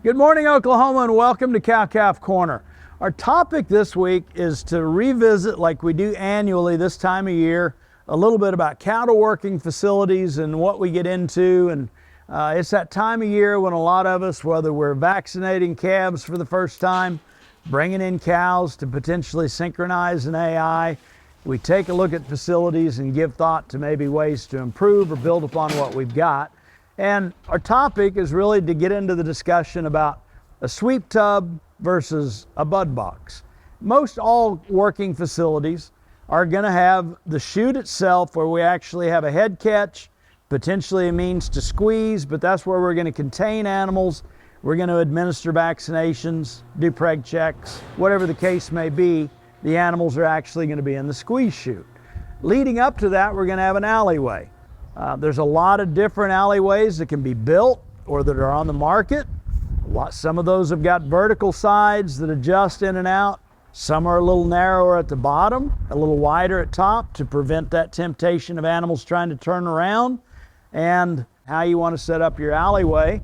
Good morning, Oklahoma, and welcome to Cow-Calf Corner. Our topic this week is to revisit, like we do annually this time of year, a little bit about cattle working facilities and what we get into. And it's that time of year when a lot of us, whether we're vaccinating calves for the first time, bringing in cows to potentially synchronize an AI, we take a look at facilities and give thought to maybe ways to improve or build upon what we've got. And our topic is really to get into the discussion about a sweep tub versus a bud box. Most all working facilities are going to have the chute itself where we actually have a head catch, potentially a means to squeeze, but that's where we're going to contain animals. We're going to administer vaccinations, do preg checks, whatever the case may be. The animals are actually going to be in the squeeze chute. Leading up to that, we're going to have an alleyway. There's a lot of different alleyways that can be built or that are on the market. Some of those have got vertical sides that adjust in and out. Some are a little narrower at the bottom, a little wider at top to prevent that temptation of animals trying to turn around. And how you want to set up your alleyway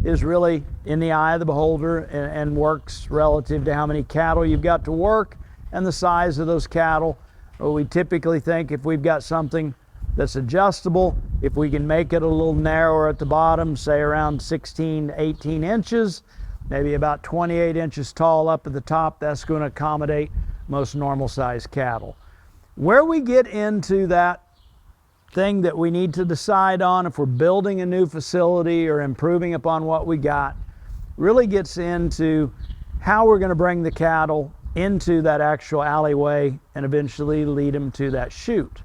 is really in the eye of the beholder and works relative to how many cattle you've got to work and the size of those cattle. We typically think if we've got something that's adjustable, if we can make it a little narrower at the bottom, say around 16 to 18 inches, maybe about 28 inches tall up at the top, that's going to accommodate most normal sized cattle. Where we get into that thing that we need to decide on if we're building a new facility or improving upon what we got really gets into how we're going to bring the cattle into that actual alleyway and eventually lead them to that chute.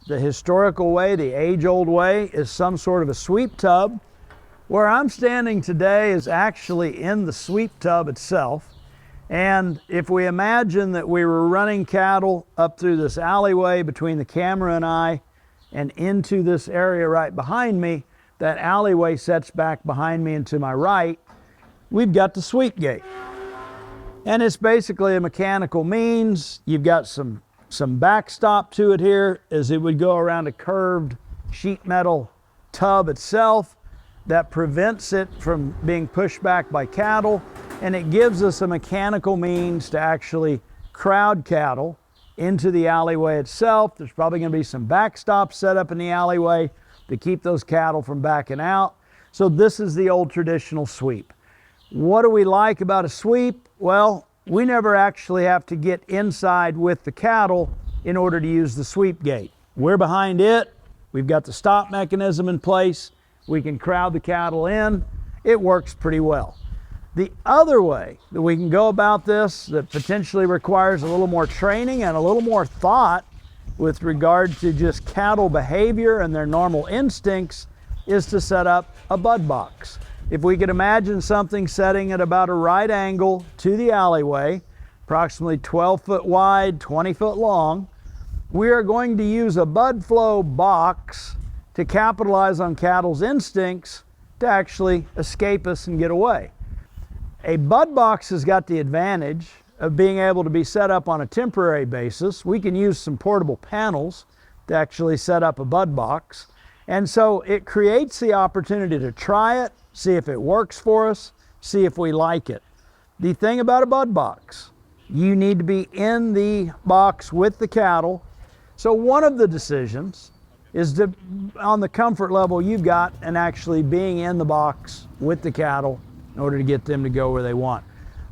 The historical way, the age-old way, is some sort of a sweep tub. Where I'm standing today is actually in the sweep tub itself. And if we imagine that we were running cattle up through this alleyway between the camera and I and into this area right behind me, that alleyway sets back behind me and to my right, we've got the sweep gate. And it's basically a mechanical means. You've got some backstop to it here as it would go around a curved sheet metal tub itself that prevents it from being pushed back by cattle, and it gives us a mechanical means to actually crowd cattle into the alleyway itself. There's probably going to be some backstops set up in the alleyway to keep those cattle from backing out. So this is the old traditional sweep. What do we like about a sweep? Well, we never actually have to get inside with the cattle in order to use the sweep gate. We're behind it. We've got the stop mechanism in place. We can crowd the cattle in. It works pretty well. The other way that we can go about this that potentially requires a little more training and a little more thought with regard to just cattle behavior and their normal instincts is to set up a bud box. If we could imagine something setting at about a right angle to the alleyway, approximately 12 foot wide, 20 foot long, we are going to use a bud flow box to capitalize on cattle's instincts to actually escape us and get away. A bud box has got the advantage of being able to be set up on a temporary basis. We can use some portable panels to actually set up a bud box. And so it creates the opportunity to try it, see if it works for us, see if we like it. The thing about a bud box, you need to be in the box with the cattle. So one of the decisions is to, on the comfort level you've got and actually being in the box with the cattle in order to get them to go where they want.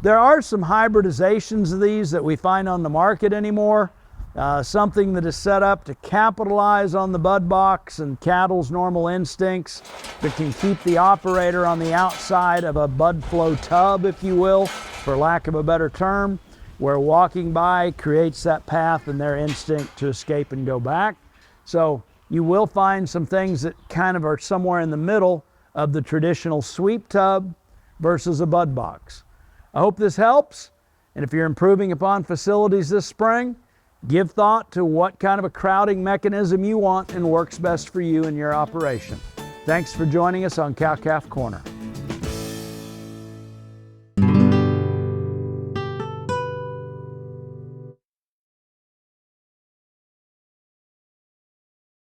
There are some hybridizations of these that we find on the market anymore. Something that is set up to capitalize on the bud box and cattle's normal instincts, but can keep the operator on the outside of a bud flow tub, if you will, for lack of a better term, where walking by creates that path and their instinct to escape and go back. So you will find some things that kind of are somewhere in the middle of the traditional sweep tub versus a bud box. I hope this helps, and if you're improving upon facilities this spring, give thought to what kind of a crowding mechanism you want and works best for you and your operation. Thanks for joining us on Cow-Calf Corner.